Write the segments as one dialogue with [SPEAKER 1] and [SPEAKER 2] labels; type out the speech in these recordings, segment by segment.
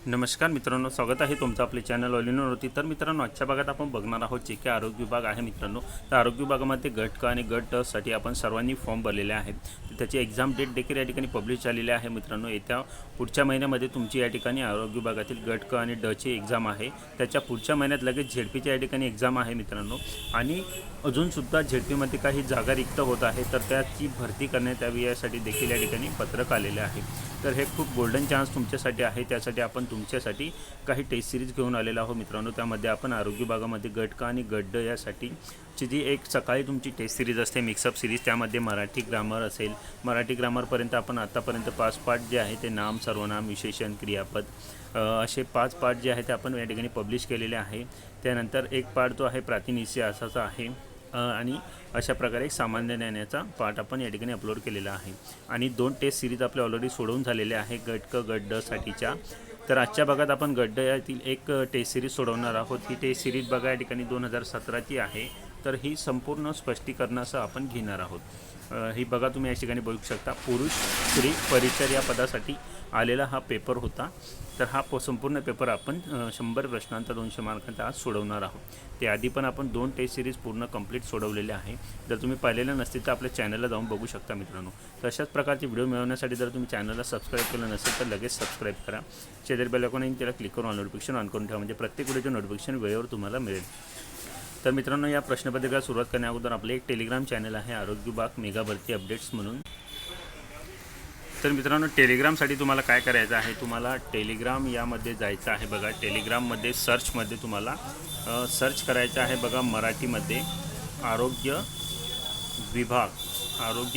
[SPEAKER 1] नमस्कार मित्रांनो, स्वागत आहे तुमचं आपले चॅनल ऑल इन वरती। तर मित्रांनो, आजच्या भागात आपण बघणार आहोत जे की आरोग्य विभाग आहे मित्रांनो। तर आरोग्य विभागामध्ये गट क आणि गट ड साठी आपण सर्वांनी फॉर्म भरलेले आहेत। तर त्याची एक्झाम डेट देखील या ठिकाणी पब्लिश झालेली आहे मित्रांनो। येत्या पुढच्या महिन्यामध्ये तुमची या ठिकाणी आरोग्य विभागातील गट क आणि ड ची एक्झाम आहे। त्याच्या पुढच्या महिन्यात लगेच झेडपीची या ठिकाणी एक्झाम आहे मित्रांनो। आणि अजूनसुद्धा झेडपीमध्ये काही जागा रिक्त होत आहे, तर त्याची भरती करण्यात यावी यासाठी देखील या ठिकाणी पत्रक आलेले आहे। तर हे खूप गोल्डन चान्स तुमच्यासाठी आहे। त्यासाठी आपण तुमच्यासाठी काही टेस्ट सिरीज घेऊन आलेला आहोत मित्रांनो। त्यामध्ये आपण आरोग्य विभागामध्ये गट क आणि गट ड यासाठीची जी एक सकाळी तुमची टेस्ट सिरीज असते मिक्सअप सिरीज, त्यामध्ये मराठी ग्रामर असेल। मराठी ग्रामरपर्यंत आपण आतापर्यंत 5 पार्ट जे आहे ते नाम, सर्वनाम, विशेषण, क्रियापद असे 5 पार्ट जे आहे ते आपण या ठिकाणी पब्लिश केलेले आहे। त्यानंतर एक पार्ट जो आहे प्रातिनिध्य असाचा आहे आणि अशा प्रकारे सामान्य ज्ञानाचा पार्ट आपण या ठिकाणी अपलोड केलेला आहे। आणि 2 टेस्ट सिरीज आपले ऑलरेडी सोडवून झालेले आहे गट क गट ड साठीच्या। तर आजच्या भागात आपण गट ड यातील एक टेस्ट सिरीज सोडवणार आहोत। ही टेस्ट सिरीज बघा या ठिकाणी 2017ची आहे। तर ही संपूर्ण स्पष्टीकरणासह आपण घेणार आहोत। ही बघा तुम्ही या ठिकाणी बघू शकता, पुरुष स्त्री परिचर या पदासाठी आलेला हा पेपर होता। तर हा संपूर्ण पेपर आपण 100 प्रश्नांचा 200 मार्कांचा आज सोडवणार आहोत। त्याआधी पण आपण 2 टेस्ट सिरीज पूर्ण कंप्लीट सोडवलेले आहे। जर तुम्ही पाहिलेलं नसतील तर आपल्या चॅनलला जाऊन बघू शकता मित्रांनो। तशाच प्रकारचे व्हिडिओ मिळवण्यासाठी जर तुम्ही चॅनलला सबस्क्राईब केलं नसेल तर लगेच सबस्क्राईब करा। शेजारी बेल आयकॉन आहे त्याला क्लिक करून ऑल नोटिफिकेशन ऑन करून ठेवा, म्हणजे प्रत्येक व्हिडिओचे नोटिफिकेशन वेळेवर तुम्हाला मिळेल। तर मित्रांनो, या प्रश्नपत्रिकेला सुरुवात करण्या अगोदर आपले एक टेलिग्राम चॅनल आहे आरोग्य विभाग मेगा भरती अपडेट्स म्हणून। तर मित्रांनो, टेलिग्रामसाठी तुम्हाला काय करायचं आहे, तुम्हाला टेलिग्राम यामध्ये जायचं आहे। बघा टेलिग्राममध्ये सर्चमध्ये तुम्हाला सर्च करायचं आहे। बघा मराठीमध्ये आरोग्य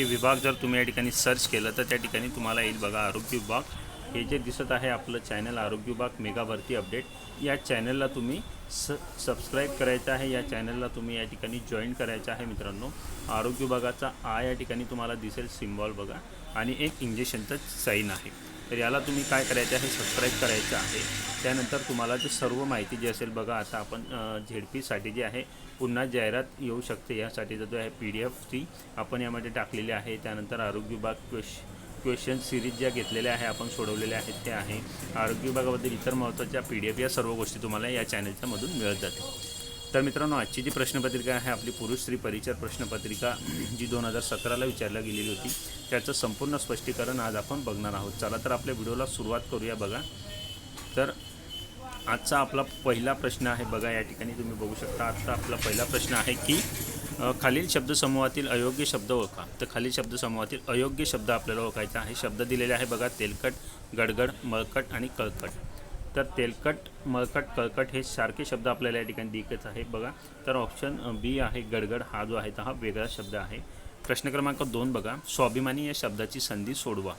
[SPEAKER 1] विभाग जर तुम्ही या ठिकाणी सर्च केलं तर त्या ठिकाणी तुम्हाला येईल बघा आरोग्य विभाग। हे जे दिसत आहे आपलं चॅनल आरोग्य विभाग मेगा भरती अपडेट, या चॅनलला तुम्ही सबस्क्राईब करायचं आहे। या चॅनलला तुम्ही या ठिकाणी जॉईन करायचं आहे मित्रांनो। आरोग्य विभागाचा या ठिकाणी तुम्हाला दिसेल सिम्बॉल बघा, आणि एक इंजेक्शनचं साईन आहे। तर याला तुम्ही काय करायचं आहे, सबस्क्राईब करायचं आहे। त्यानंतर तुम्हाला जी सर्व माहिती जी असेल बघा, आता आपण झेडपीसाठी जी आहे पुन्हा जाहिरात येऊ शकते यासाठी जो आहे PDF ची आपण यामध्ये टाकलेली आहे। त्यानंतर आरोग्य विभाग क्वेश्चन सिरीज ज्या घेतलेल्या आहे आपण सोडवलेल्या आहेत ते आहे। आरोग्य विभागाबद्दल इतर महत्त्वाच्या PDF या सर्व गोष्टी तुम्हाला या चॅनलच्या मधून मिळत जातील। तर मित्रांनो, आजची जी प्रश्नपत्रिका आहे आपली पुरुष स्त्री परिचर प्रश्नपत्रिका जी 2017ला विचारल्या गेलेली होती, त्याचं संपूर्ण स्पष्टीकरण आज आपण बघणार आहोत। चला तर आपल्या व्हिडिओला सुरुवात करूया बघा। तर आजचा आपला पहिला प्रश्न आहे बघा, या ठिकाणी तुम्ही बघू शकता। आजचा आपला पहिला प्रश्न आहे की खालील शब्दसमूहातील अयोग्य शब्द ओळखा। तर खालील शब्दसमूहातील अयोग्य शब्द आपल्याला ओळखायचा आहे। शब्द दिलेले आहे बघा, तेलकट, गडगड, मळकट आणि कळकट। तर तेलकट, मळकट, कळकट हे सारखे शब्द आपल्याला या ठिकाणी दिसत आहे बघा। तर ऑप्शन बी आहे गडगड, हा जो आहे हा वेगळा शब्द आहे। प्रश्न क्रमांक 2 बघा, स्वाभिमानी या शब्दाची संधी सोडवा।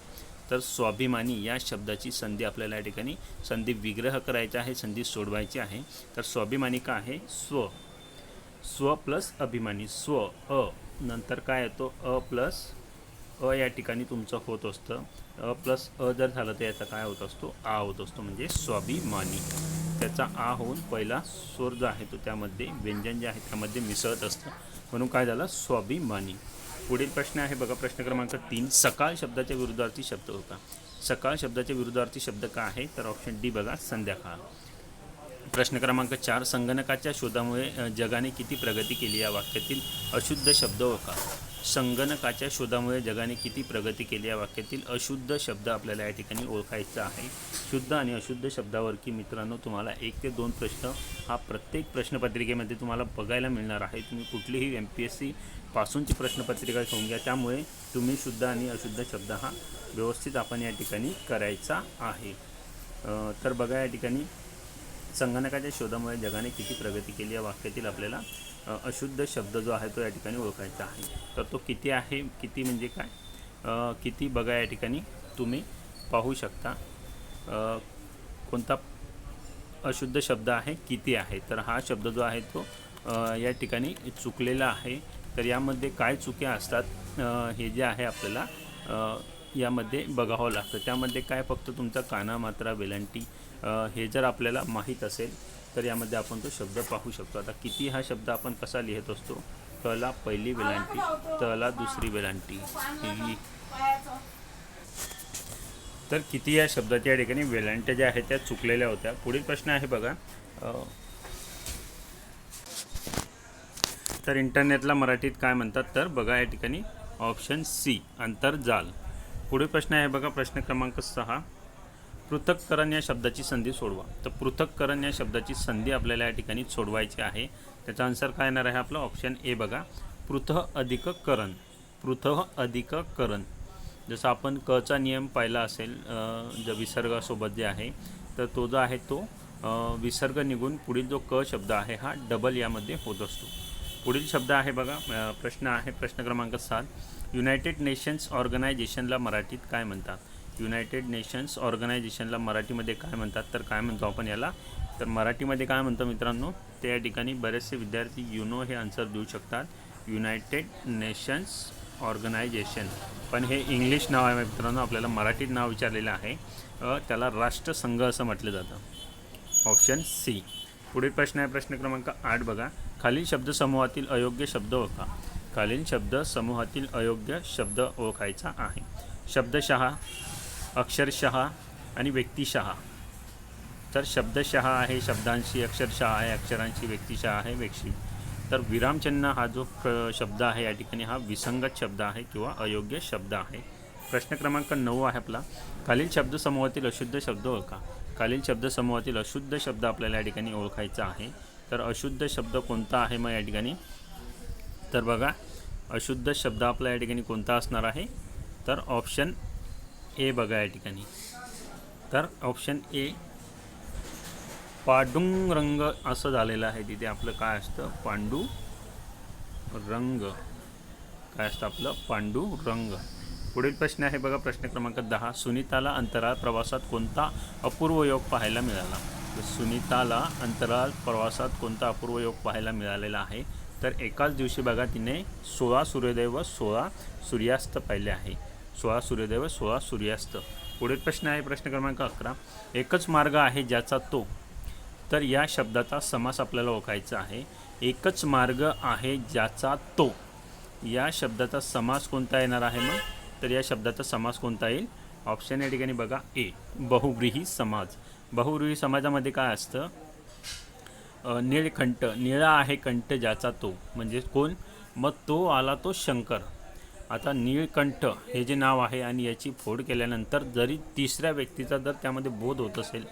[SPEAKER 1] तर स्वाभिमानी या शब्दाची संधी आपल्याला या ठिकाणी संधी विग्रह करायचा आहे, संधी सोडवायची आहे। तर स्वाभिमानी का आहे, स्व प्लस अभिमानी, नंतर काय येतो प्लस या ठिकाणी तुमचं होत असतं, प्लस जर झालं तर याचा काय होत असतो, होत असतो, म्हणजे स्वाभिमानी। त्याचा होऊन पहिला स्वर जो आहे तो त्यामध्ये व्यंजन जे आहे त्यामध्ये मिसळत असतं, म्हणून काय झालं, स्वाभिमानी। पुढील प्रश्न आहे बघा, प्रश्न क्रमांक 3, सकाळ शब्दाच्या विरुद्धार्थी शब्द होता। सकाळ शब्दाच्या विरुद्धार्थी शब्द काय आहे, तर ऑप्शन डी बघा, संध्याकाळ। प्रश्न क्रमांक 4, संगणकाच्या शोधामुळे जगाने किती प्रगती केली, या वाक्यातील अशुद्ध शब्द ओळखा। संगणकाच्या शोधामुळे जगाने किती प्रगती केली, या वाक्यातील अशुद्ध शब्द आपल्याला या ठिकाणी ओळखायचा आहे। शुद्ध आणि अशुद्ध शब्दावर की मित्रांनो तुम्हाला 1 ते 2 प्रश्न हा प्रत्येक प्रश्नपत्रिकेमध्ये तुम्हाला बघायला मिळणार आहे। तुम्ही कुठलीही MPSC पासूनची प्रश्नपत्रिका घेऊन घ्या, त्यामुळे तुम्ही शुद्ध आणि अशुद्ध शब्द हा व्यवस्थित आपण या ठिकाणी करायचा आहे। तर बघा या ठिकाणी संगणकाच्या शोधामुळे जगाने किती प्रगती केली, या वाक्यातील आपल्याला अशुद्ध शब्द जो आहे तो या ठिकाणी ओळखायचा आहे। तर तो किती आहे, किती म्हणजे काय, किती बघा या ठिकाणी तुम्ही पाहू शकता कोणता अशुद्ध शब्द आहे, किती आहे। तर हा शब्द जो आहे तो या ठिकाणी चुकलेला आहे। तर यामध्ये काय चुक्या असतात हे जे आहे आपल्याला यामध्ये बघावं लागतं। त्यामध्ये काय, फक्त तुमचा काना, मात्रा, वेलांटी हे जर आपल्याला माहीत असेल तर यामध्ये आपण तो शब्द पाहू शकतो। आता किती हा शब्द आपण कसा लिहित असतो, तला पहिली वेलांटी, तला दुसरी वेलांटी, तर किती या शब्दाच्या या ठिकाणी वेलांट्या ज्या आहेत त्या चुकलेल्या होत्या. पुढील प्रश्न आहे बघा, तर इंटरनेटला मराठीत काय म्हणतात? तर बघा या ठिकाणी ऑप्शन सी आंतरजाल. पुढील प्रश्न आहे बघा, प्रश्न क्रमांक 6, पृथक्करण या शब्दाची संधी सोडवा. तर पृथक्करण या शब्दाची संधी आपल्याला या ठिकाणी सोडवायची आहे. त्याचा आन्सर काय येणार आहे आपलं? ऑप्शन ए बघा, पृथः अधिक करण. पृथः अधिक करण, जसं आपण कचा नियम पाहिला असेल, जो विसर्गासोबत जे आहे, तर तो जो आहे तो विसर्ग निघून पुढील जो क शब्द आहे हा डबल यामध्ये होत असतो. पुढील शब्द आहे बघा, प्रश्न आहे प्रश्न क्रमांक 7, युनायटेड नेशन्स ऑर्गनायझेशनला मराठीत काय म्हणतात? युनायटेड नेशन्स ऑर्गनायझेशनला मराठीमध्ये काय म्हणतात? तर काय म्हणतो आपण याला? तर मराठीमध्ये काय म्हणतो मित्रांनो? त्या ठिकाणी बरेचसे विद्यार्थी युनो हे आन्सर देऊ शकतात. युनायटेड नेशन्स ऑर्गनायझेशन, पण हे इंग्लिश नाव आहे मित्रांनो. आपल्याला मराठीत नाव विचारलेलं आहे, त्याला राष्ट्रसंघ असं म्हटलं जातं. Option C. पुढील प्रश्न आहे प्रश्न क्रमांक 8 बघा, खालील शब्दसमूहातील अयोग्य शब्द ओळखा. खालील शब्दसमूहातील अयोग्य शब्द ओळखायचा आहे. शब्दशः, अक्षरशः आणि व्यक्तिशः. तर शब्दशः आहे शब्दांशी, अक्षरशः आहे अक्षरांशी, व्यक्तिशः आहे व्यक्ती. तर विरामचिन्ह हा जो शब्द आहे या ठिकाणी हा विसंगत शब्द आहे किंवा अयोग्य शब्द आहे. प्रश्न क्रमांक 9 आहे आपला, खालील शब्दसमूहातील अशुद्ध शब्द ओळखा. खालील शब्दसमूहातील अशुद्ध शब्द आपल्याला या ठिकाणी ओळखायचा आहे. तर अशुद्ध शब्द कोणता आहे मग या ठिकाणी? तर बघा, अशुद्ध शब्द आपला या ठिकाणी कोणता असणार आहे? तर ऑप्शन ए बघा या ठिकाणी. तर ऑप्शन ए पांडुरंग असं झालेलं आहे. तिथे आपलं काय असतं? पांडुरंग. काय असतं आपलं? पांडुरंग. पुढील प्रश्न आहे बघा, प्रश्न क्रमांक 10, सुनीताला अंतराळ प्रवासात कोणता अपूर्व योग पाहायला मिळाला? तर सुनीताला अंतराळ प्रवासात कोणता अपूर्व योग पाहायला मिळालेला आहे? तर एकाच दिवशी बघा तिने 16 सूर्योदय व 16 सूर्यास्त पाहिले आहे. 16 सूर्योदय व 16 सूर्यास्त. पुढील प्रश्न आहे प्रश्न क्रमांक 11, एकच मार्ग आहे ज्याचा तो. तर या शब्दाचा समास आपल्याला ओळखायचा आहे. एकच मार्ग आहे ज्याचा तो, या शब्दाचा समास कोणता येणार आहे मग? तर या शब्दाचा समास कोणता येईल? ऑप्शन या ठिकाणी बघा ए, बहुव्रीही समाज. बहुव्रीही समाजामध्ये काय असतं? नीळकंठ, निळा आहे कंठ ज्याचा तो, म्हणजे कोण? मग तो आला तो शंकर. आता नीळकंठ हे जे नाव आहे आणि याची फोड केल्यानंतर जरी तिसऱ्या व्यक्तीचा जर त्यामध्ये बोध होत असेल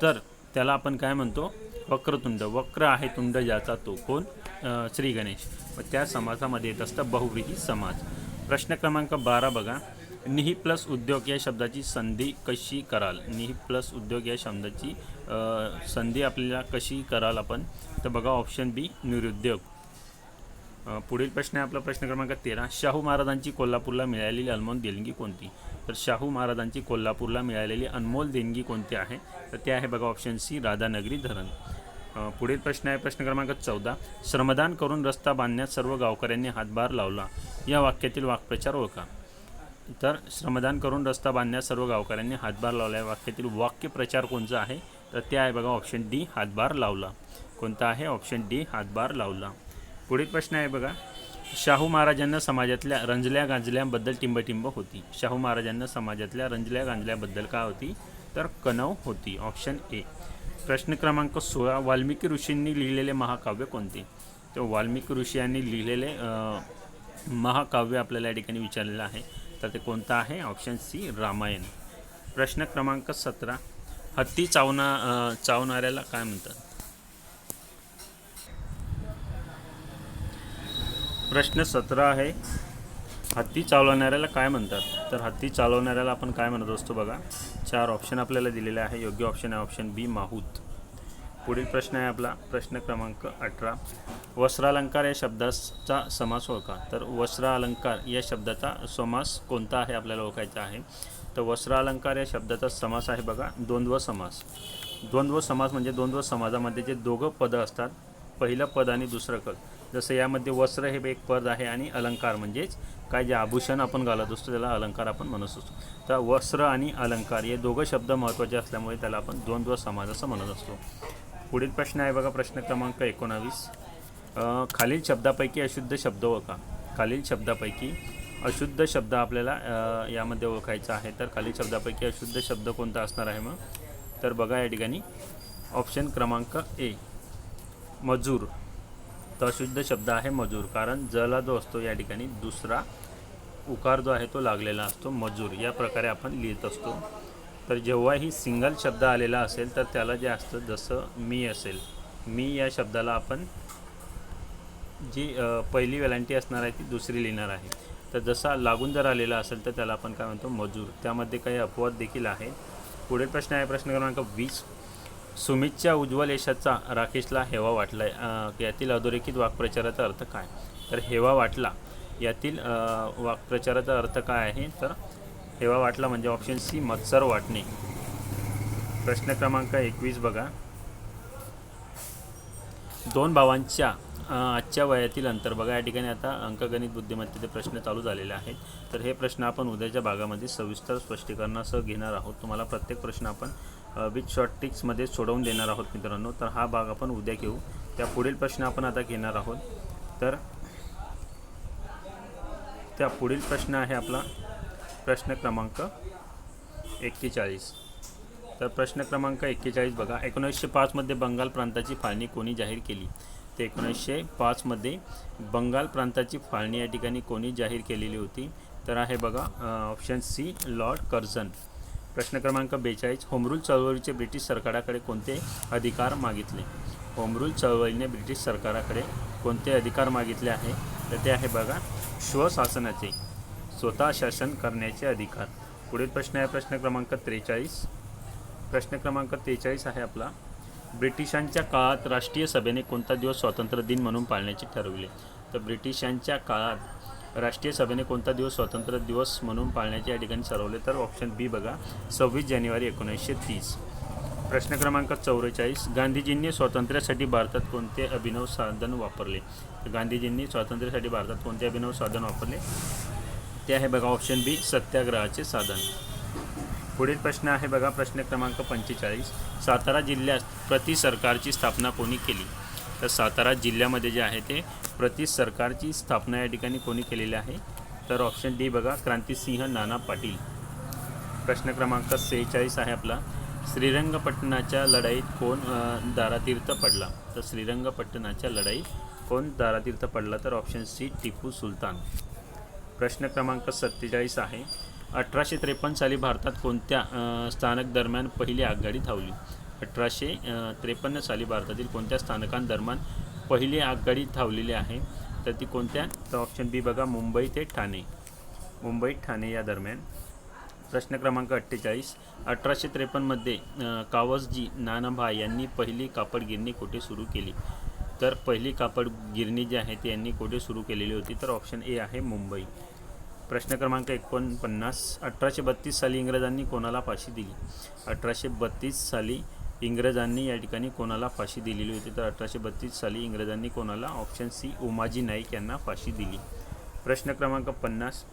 [SPEAKER 1] तर त्याला आपण काय म्हणतो? वक्रतुंड. वक्र आहे तुंड ज्याचा तो, कोण? श्री गणेश. व त्या समासामध्ये येत असतं बहुव्रीही समाज. प्रश्न क्रमांक 12 बघा, निही प्लस उद्योग या शब्दाची संधी कशी कराल? निही प्लस उद्योग या शब्दाची संधी आपल्याला कशी कराल आपण? तर बघा ऑप्शन बी, निरुद्योग. पुढील प्रश्न आहे आपला प्रश्न क्रमांक 13, शाहू महाराजांची कोल्हापूरला मिळालेली अनमोल देणगी कोणती? तर शाहू महाराजांची कोल्हापूरला मिळालेली अनमोल देणगी कोणती आहे? तर ते आहे बघा ऑप्शन सी, राधानगरी धरण. पुढील प्रश्न आहे प्रश्न क्रमांक 14, श्रमदान करून रस्ता बांधण्यात सर्व गावकऱ्यांनी हातभार लावला. या वाक्यातील वाक्प्रचार ओळखा. तर श्रमदान करून रस्ता बांधण्यात सर्व गावकऱ्यांनी हातभार लावला या वाक्यातील वाक्यप्रचार कोणतं आहे? तर ते आहे बघा ऑप्शन डी, हातभार लावला. कोणता आहे? ऑप्शन डी, हातभार लावला. पुढील प्रश्न आहे बघा, शाहू महाराजांना समाजातल्या रंजल्या गांजल्याबद्दल टिंबटिंब होती. शाहू महाराजांना समाजातल्या रंजल्या गांजल्याबद्दल काय होती? तर कणव होती. Option A. प्रश्न क्रमांक 16, वाल्मिकी ऋषींनी लिहिलेले महाकाव्य कोणते? तर वाल्मिकी ऋषी यांनी लिहिलेले महाकाव्य आपल्याला या ठिकाणी विचारलेलं आहे. तर ते कोणतं आहे? Option C, Ramayana. प्रश्न क्रमांक 17, हत्ती चावणाऱ्याला काय म्हणतात? प्रश्न 17 आहे, हत्ती चालवणाऱ्याला काय म्हणतात? तर हत्ती चालवणाऱ्याला आपण काय म्हणत असतो बघा. 4 ऑप्शन आपल्याला दिलेले आहे. योग्य ऑप्शन आहे ऑप्शन बी, माहूत. पुढील प्रश्न आहे आपला प्रश्न क्रमांक 18, वस्त्रालंकार या शब्दाचा समास ओळखा. तर वस्त्रालंकार या शब्दाचा समास कोणता आहे आपल्याला ओळखायचा आहे. तर वस्त्रालंकार या शब्दाचा समास आहे बघा द्वंद्व समास. द्वंद्व समास म्हणजे द्वंद्व समाजामध्ये जे दोघं पदं असतात, पहिलं पद आणि दुसरं पद. जसं यामध्ये वस्त्र हे एक पद आहे आणि अलंकार म्हणजेच काय जे आभूषण आपण घालत असतो त्याला अलंकार आपण म्हणत असतो. तर वस्त्र आणि अलंकार हे दोघं शब्द महत्त्वाचे असल्यामुळे त्याला आपण द्वंद्व समास असं म्हणत असतो. पुढील प्रश्न आहे बघा प्रश्न क्रमांक 19, खालील शब्दापैकी अशुद्ध शब्द ओळखा. खालील शब्दापैकी अशुद्ध शब्द आपल्याला यामध्ये ओळखायचा आहे. तर खालील शब्दापैकी अशुद्ध शब्द कोणता असणार आहे मग? तर बघा या ठिकाणी ऑप्शन क्रमांक ए मजूर. तर अशुद्ध शब्द आहे मजूर, कारण जला जो असतो या ठिकाणी दुसरा उकार जो आहे तो लागलेला असतो, मजूर या प्रकारे आपण लिहित असतो. तर जेव्हाही सिंगल शब्द आलेला असेल तर त्याला जे असतं, जसं मी असेल, मी या शब्दाला आपण जी पहिली वेलांटी असणार आहे ती दुसरी लिहिणार आहे. तर जसा लागून जर आलेला असेल तर त्याला आपण काय म्हणतो, मजूर. त्यामध्ये काही अपवाद देखील आहे. पुढील प्रश्न आहे प्रश्न क्रमांक 20. सुमितच्या उज्ज्वल यशाचा राकेशला हेवा वाटला, यातील अधोरेखित वाक्प्रचाराचा अर्थ काय? तर हेवा वाटला यातील वाक्प्रचाराचा अर्थ काय आहे? तर हेवा वाटला म्हणजे ऑप्शन सी मत्सर वाटणे. प्रश्न क्रमांक 21 बघा. दोन भावांच्या आजच्या वयातील अंतर. बघा या ठिकाणी आता अंकगणित बुद्धिमत्तेचे प्रश्न चालू झालेले आहेत. तर हे प्रश्न आपण उद्याच्या भागामध्ये सविस्तर स्पष्टीकरणासह घेणार आहोत. तुम्हाला प्रत्येक प्रश्न आपण विथ शॉर्ट ट्रिक्समध्ये सोडवून देणार आहोत मित्रांनो. तर हा भाग आपण उद्या घेऊ. त्या पुढील प्रश्न आपण आता घेणार आहोत. तर त्या पुढील प्रश्न आहे आपला प्रश्न क्रमांक 41. तर प्रश्न क्रमांक 41 बघा. 1905 मध्ये बंगाल प्रांताची फाळणी कोणी जाहीर केली? ते 1905 मध्ये बंगाल प्रांताची फाळणी या ठिकाणी कोणी जाहीर केलेली होती? तर आहे बघा ऑप्शन सी लॉर्ड कर्झन. प्रश्न क्रमांक 42. होमरूल चळवळीचे ब्रिटिश सरकाराकडे कोणते अधिकार मागितले? होमरूल चळवळीने ब्रिटिश सरकाराकडे कोणते अधिकार मागितले आहे? तर ते आहे बघा स्वशासनाचे, स्वतः शासन करण्याचे अधिकार. पुढील प्रश्न आहे प्रश्न क्रमांक 43. प्रश्न क्रमांक 43 आहे आपला. ब्रिटिशांच्या काळात राष्ट्रीय सभेने कोणता दिवस स्वातंत्र्य दिन म्हणून पाळण्याचे ठरविले? तर ब्रिटिशांच्या काळात राष्ट्रीय सभेने कोणता दिवस स्वातंत्र्य दिवस म्हणून पाळण्याचे या ठिकाणी ठरवले? तर ऑप्शन बी बघा 26 जानेवारी 1930. प्रश्न क्रमांक 44. गांधीजींनी स्वातंत्र्यासाठी भारतात कोणते अभिनव साधन वापरले? तर गांधीजींनी स्वातंत्र्यासाठी भारतात कोणते अभिनव साधन वापरले? ते आहे बघा ऑप्शन बी सत्याग्रहाचे साधन. पुढील प्रश्न आहे बघा प्रश्न क्रमांक 45. सातारा जिल्ह्यात प्रति सरकारची स्थापना कोणी केली? तर सातारा जिल्ह्यामध्ये जे आहे ते प्रति सरकारची स्थापना या ठिकाणी कोणी केलेली आहे? तर ऑप्शन डी बघा क्रांतिसिंह नाना पाटील. प्रश्न क्रमांक 46 आहे आपला. श्रीरंगपट्टणाच्या लढाईत कोण दारातीर्थ पडला? तर श्रीरंगपट्टणाच्या लढाईत कोण दारातीर्थ पडला? तर ऑप्शन सी टिपू सुलतान. प्रश्न क्रमांक 47 आहे. 1853 साली भारतात कोणत्या स्थानक दरम्यान पहिली आगगाडी धावली? 1853 साली भारतातील कोणत्या स्थानकांदरम्यान पहिली आगगाडी धावलेली आहे? तर ती कोणत्या? तर ऑप्शन बी बघा मुंबई ते ठाणे, मुंबई ठाणे या दरम्यान. प्रश्न क्रमांक 48. 1853 मध्ये कावसजी नानाभाई यांनी पहिली कापड गिरणी कुठे सुरू केली? तर पहिली कापड गिरणी जी आहे ती यांनी कुठे सुरू केलेली होती? तर ऑप्शन ए आहे मुंबई. प्रश्न क्रमांक 49. 1832 साली इंग्रजांनी कोणाला फाशी दिली? 1832 साली इंग्रजांनी या ठिकाणी कोणाला फाशी दिलेली होती? तर 1832 साली इंग्रजांनी कोणाला? ऑप्शन सी उमाजी नाईक यांना फाशी दिली. प्रश्न क्रमांक 50.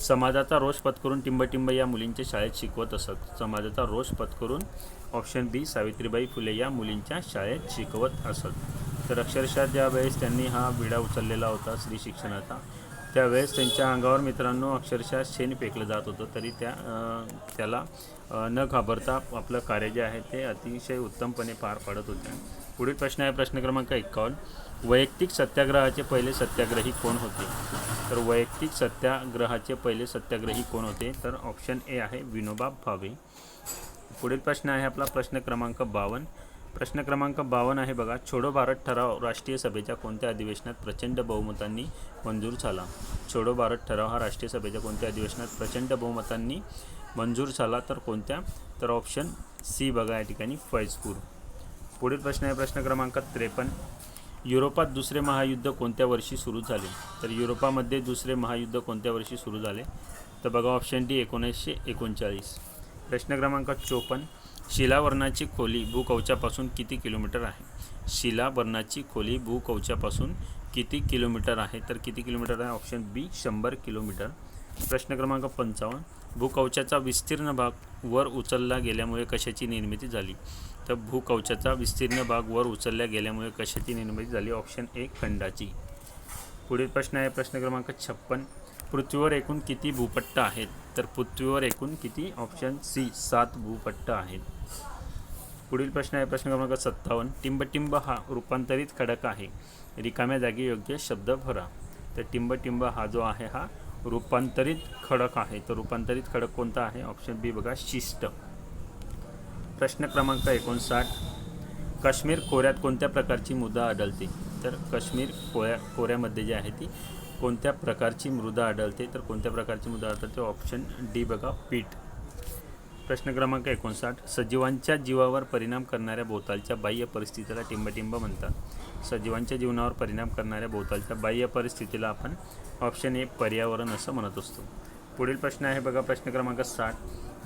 [SPEAKER 1] समाजाचा रोष पत्करून टिंबटिंब या मुलींच्या शाळेत शिकवत असत. समाजाचा रोष पत्करून ऑप्शन बी सावित्रीबाई फुले या मुलींच्या शाळेत शिकवत असत. तर अक्षरशः ज्या वेळेस त्यांनी हा विडा उचललेला होता स्त्री शिक्षणाचा, त्यावेळेस त्यांच्या अंगावर मित्रांनो अक्षरशः शेण फेकलं जात होतं, तरी त्याला न घाबरता आपलं कार्य जे आहे ते अतिशय उत्तमपणे पार पाडत होते. पुढील प्रश्न आहे प्रश्न क्रमांक 51. वैयक्तिक सत्याग्रहाचे पहिले सत्याग्रही कोण होते? तर वैयक्तिक सत्याग्रहाचे पहिले सत्याग्रही कोण होते? तर ऑप्शन ए आहे विनोबा भावे. पुढील प्रश्न आहे आपला प्रश्न क्रमांक 52. प्रश्न क्रमांक 52 आहे बघा. छोडो भारत ठराव राष्ट्रीय सभेच्या कोणत्या अधिवेशनात प्रचंड बहुमतांनी मंजूर झाला? छोडो भारत ठराव हा राष्ट्रीय सभेच्या कोणत्या अधिवेशनात प्रचंड बहुमतांनी मंजूर झाला? तर कोणत्या? तर ऑप्शन सी बघा या ठिकाणी फैजपूर. पुढील प्रश्न आहे प्रश्न क्रमांक 53. युरोपात दुसरे महायुद्ध कोणत्या वर्षी सुरू झाले? तर युरोपामध्ये दुसरे महायुद्ध कोणत्या वर्षी सुरू झाले? तर बघा ऑप्शन डी 1939. प्रश्न क्रमांक 54. शिलावर्णाची खोली भूकवचापासून किती किलोमीटर आहे? शिलावर्णाची खोली भूकवचापासून किती किलोमीटर आहे? तर किती किलोमीटर आहे? ऑप्शन बी 100 किलोमीटर. प्रश्न क्रमांक 55. भूकवचाचा विस्तीर्ण भाग वर उचलला गेल्यामुळे कशाची निर्मिती झाली? तर भूकवचाचा विस्तीर्ण भाग वर उचलल्या गेल्यामुळे कशाची निर्मिती झाली? ऑप्शन ए खंडाची. पुढील प्रश्न आहे प्रश्न क्रमांक 56. पृथ्वीवर एकूण किती भूपट्ट आहेत? तर पृथ्वीवर एकूण किती? ऑप्शन सी 7 भूपट्ट आहेत. पुढील प्रश्न आहे प्रश्न क्रमांक 57. टिंबटिंब हा रूपांतरित खडक आहे. रिकाम्या जागी योग्य शब्द भरा. तर टिंबटिंब हा जो आहे हा रूपांतरित खडक आहे. तर रूपांतरित खडक कोणता आहे? ऑप्शन बी बघा, शिस्ट. प्रश्न क्रमांक 59. काश्मीर खोऱ्यात कोणत्या प्रकारची मृदा आढळते? तर काश्मीर खोऱ्यामध्ये जी आहे ती कोणत्या प्रकारची मृदा आढळते? तर कोणत्या प्रकारची मृदा आढळते? ऑप्शन डी बघा, पीठ. प्रश्न क्रमांक 59. सजीवांच्या जीवावर परिणाम करणाऱ्या भोवतालच्या बाह्य परिस्थितीला टिंबटिंब म्हणतात. सजीवांच्या जीवनावर परिणाम करणाऱ्या भोवतालच्या बाह्य परिस्थितीला आपण ऑप्शन ए पर्यावरण असं म्हणत असतो. पुढील प्रश्न आहे बघा प्रश्न क्रमांक 60.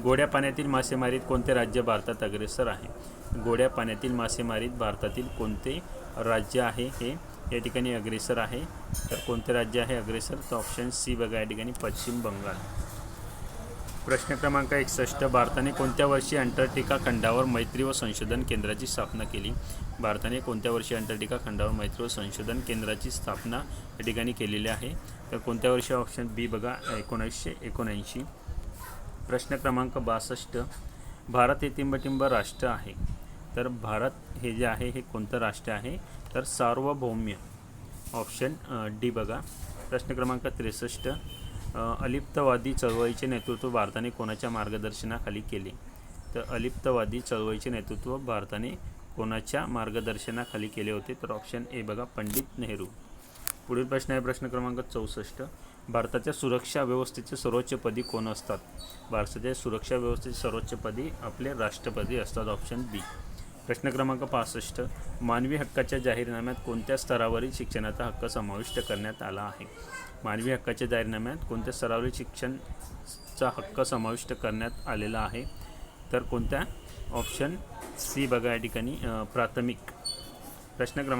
[SPEAKER 1] गोड्या पाण्यातील मासेमारीत कोणते राज्य भारतात अग्रेसर आहे? गोड्या पाण्यातील मासेमारीत भारतातील कोणते राज्य आहे हे या ठिकाणी अग्रेसर आहे? तर कोणते राज्य आहे अग्रेसर? तर ऑप्शन सी बघा या ठिकाणी पश्चिम बंगाल. प्रश्न क्रमांक 61. भारताने कोणत्या वर्षी अंटार्क्टिका खंडावर मैत्री व संशोधन केंद्राची स्थापना केली? भारताने कोणत्या वर्षी अंटार्क्टिका खंडावर मैत्री व संशोधन केंद्राची स्थापना या ठिकाणी केलेली आहे? तर कोणत्या वर्षी? ऑप्शन बी बघा 1979. प्रश्न क्रमांक 62. भारत हे टिंबटिंब राष्ट्र आहे. तर भारत हे जे आहे हे कोणतं राष्ट्र आहे? तर सार्वभौम्य. ऑप्शन डी बघा. प्रश्न क्रमांक 63. अलिप्तवादी चळवळीचे नेतृत्व भारताने कोणाच्या मार्गदर्शनाखाली केले? तर अलिप्तवादी चळवळीचे नेतृत्व भारताने कोणाच्या मार्गदर्शनाखाली केले होते? तर ऑप्शन ए बघा, पंडित नेहरू. पुढील प्रश्न आहे प्रश्न क्रमांक 64. भारताच्या सुरक्षा व्यवस्थेचे सर्वोच्चपदी कोण असतात? भारताच्या सुरक्षा व्यवस्थेचे सर्वोच्चपदी आपले राष्ट्रपती असतात. ऑप्शन बी. प्रश्न क्रमांक 65. मानवी हक्काच्या जाहीरनाम्यात कोणत्या स्तरावरील शिक्षणाचा हक्क समाविष्ट करण्यात आला आहे? मानवी हक्काच्या जाहीरनाम्यात कोणत्या स्तरावरील शिक्षणाचा हक्क समाविष्ट करण्यात आलेला आहे? तर कोणत्या? ऑप्शन सी बघा या ठिकाणी प्राथमिक. प्रश्न क्रमांक